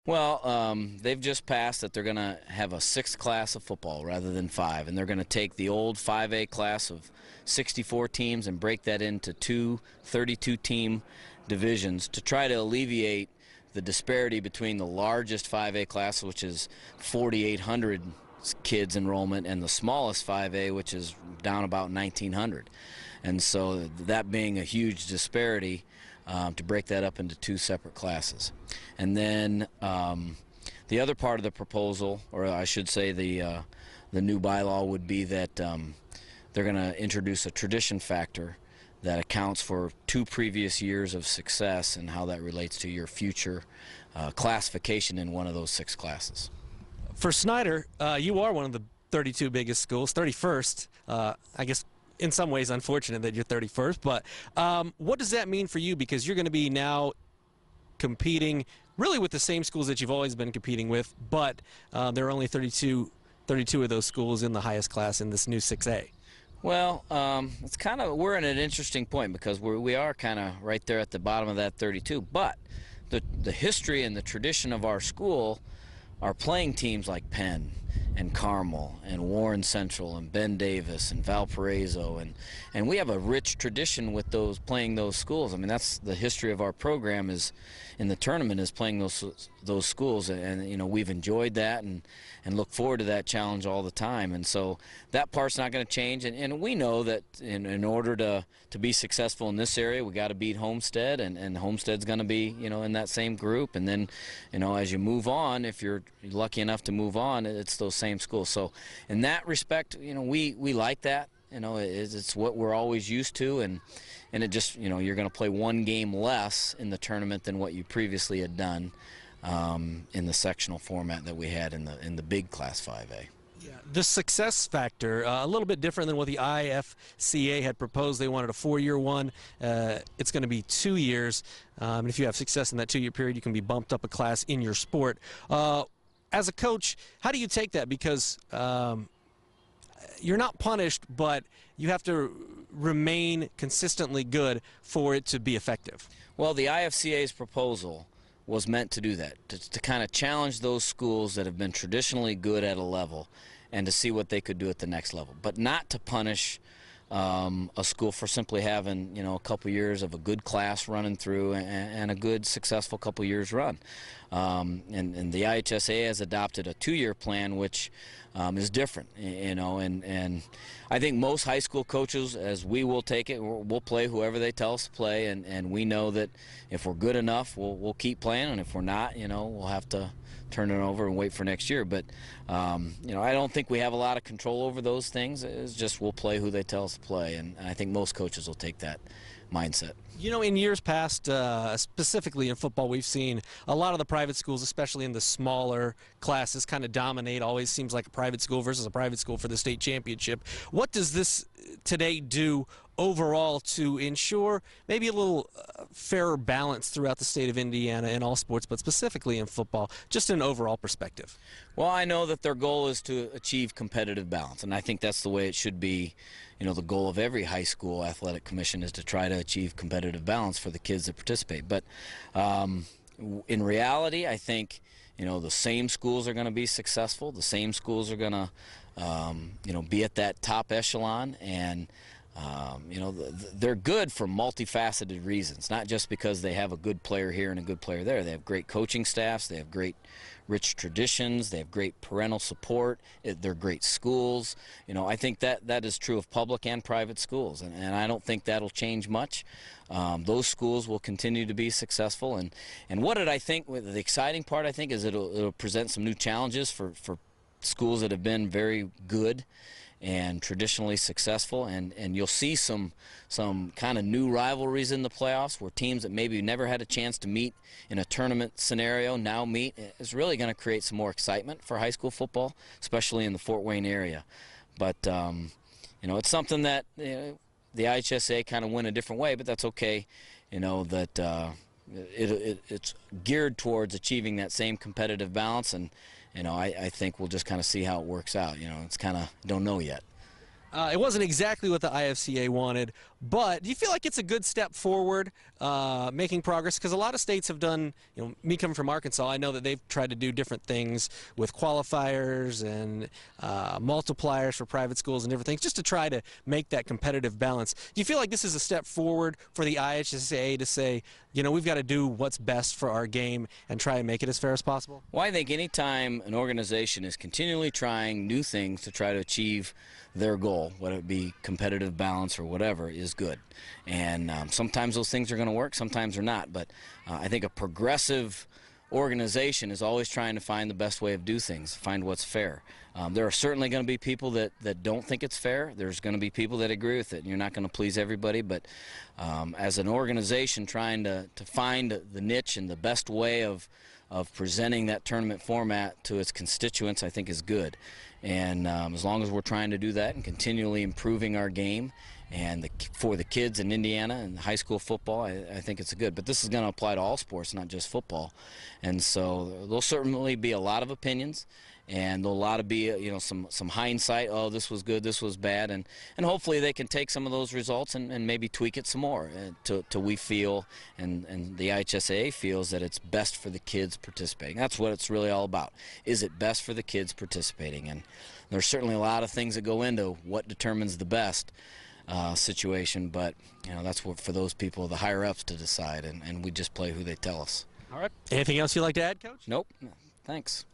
Well, they've just passed that they're going to have a sixth class of football rather than five, and they're going to take the old 5A class of 64 teams and break that into two 32-team divisions to try to alleviate the disparity between the largest 5A class, which is 4,800 kids enrollment, and the smallest 5A, which is down about 1,900. And so that being a huge disparity, to break that up into two separate classes. And then the other part of the proposal, or I should say the new bylaw, would be that they're going to introduce a tradition factor that accounts for 2 previous years of success and how that relates to your future classification in one of those 6 classes. For Snider, you are one of the 32 biggest schools, 31st. I guess in some ways unfortunate that you're 31st, but what does that mean for you? Because you're going to be now competing really with the same schools that you've always been competing with, but there are only 32 of those schools in the highest class in this new 6A. Well, it's we're in an interesting point because we are kind of right there at the bottom of that 32, but the history and the tradition of our school are playing teams like Penn and Carmel and Warren Central and Ben Davis and Valparaiso, and we have a rich tradition with playing those schools. I mean, that's the history of our program, is in the tournament, is playing those schools, and you know, we've enjoyed that and look forward to that challenge all the time. And so that part's not going to change, and we know that in order to be successful in this area, we got to beat Homestead, and Homestead's going to be, you know, in that same group. And then, you know, as you move on, if you're lucky enough to move on, it's those same schools. So in that respect, you know, we like that. You know, it's what we're always used to, and it just, you know, you're going to play 1 game less in the tournament than what you previously had done in the sectional format that we had in the big Class 5A. Yeah, the success factor, a little bit different than what the IFCA had proposed. They wanted a 4-year one. It's going to be 2 years, and if you have success in that 2-year period, you can be bumped up a class in your sport. As a coach, how do you take that? Because you're not punished, but you have to remain consistently good for it to be effective. Well, the IFCA's proposal was meant to do that, to kind of challenge those schools that have been traditionally good at a level and to see what they could do at the next level, but not to punish a school for simply having, you know, a couple years of a good class running through and a good successful couple years run. And the IHSA has adopted a 2-year plan, which is different, you know, and I think most high school coaches, as we will take it, we'll play whoever they tell us to play, and we know that if we're good enough, we'll keep playing, and if we're not, you know, we'll have to turn it over and wait for next year. But you know, I don't think we have a lot of control over those things. It's just we'll play who they tell us to play, and I think most coaches will take that mindset. You know, in years past, specifically in football, we've seen a lot of the private schools, especially in the smaller classes, kind of dominate. Always seems like a private school versus a private school for the state championship. What does this today do overall to ensure maybe a little fairer balance throughout the state of Indiana in all sports, but specifically in football, just an overall perspective? Well, I know that their goal is to achieve competitive balance, and I think that's the way it should be. You know, the goal of every high school athletic commission is to try to achieve competitive balance for the kids that participate. But in reality, I think, you know, the same schools are going to be successful. The same schools are going to, you know, be at that top echelon, and you know, they're good for multifaceted reasons, not just because they have a good player here and a good player there. They have great coaching staffs, they have great rich traditions, they have great parental support, they're great schools. You know, I think that is true of public and private schools, and I don't think that'll change much. Those schools will continue to be successful, and what did I think, the exciting part, I think, is it'll present some new challenges for schools that have been very good and traditionally successful, and you'll see some kind of new rivalries in the playoffs where teams that maybe never had a chance to meet in a tournament scenario now meet. It's really going to create some more excitement for high school football, especially in the Fort Wayne area. But you know, it's something that, you know, the IHSA kind of went a different way, but that's okay. You know, that it's geared towards achieving that same competitive balance, and you know, I think we'll just kind of see how it works out. You know, it's kind of, don't know yet. It wasn't exactly what the IFCA wanted, but do you feel like it's a good step forward, making progress? Because a lot of states have done, me coming from Arkansas, I know that they've tried to do different things with qualifiers and multipliers for private schools and different things, just to try to make that competitive balance. Do you feel like this is a step forward for the IHSA to say, we've got to do what's best for our game and try and make it as fair as possible? Well, I think anytime an organization is continually trying new things to try to achieve their goal, whether it be competitive balance or whatever, is good. And sometimes those things are going to work, sometimes they're not. But I think a progressive organization is always trying to find the best way of do things, find what's fair. There are certainly going to be people that don't think it's fair. There's going to be people that agree with it. You're not going to please everybody, but as an organization trying to find the niche and the best way of presenting that tournament format to its constituents, I think is good. And as long as we're trying to do that and continually improving our game and for the kids in Indiana and high school football, I think it's good. But this is going to apply to all sports, not just football. And so there'll certainly be a lot of opinions, and there'll a lot of be some hindsight. Oh, this was good, this was bad, and hopefully they can take some of those results and maybe tweak it some more till we feel and the IHSAA feels that it's best for the kids participating. That's what it's really all about. Is it best for the kids participating? And there's certainly a lot of things that go into what determines the best situation, but that's what for those people, the higher ups, to decide, and we just play who they tell us. All right. Anything else you'd like to add, Coach? Nope. Thanks.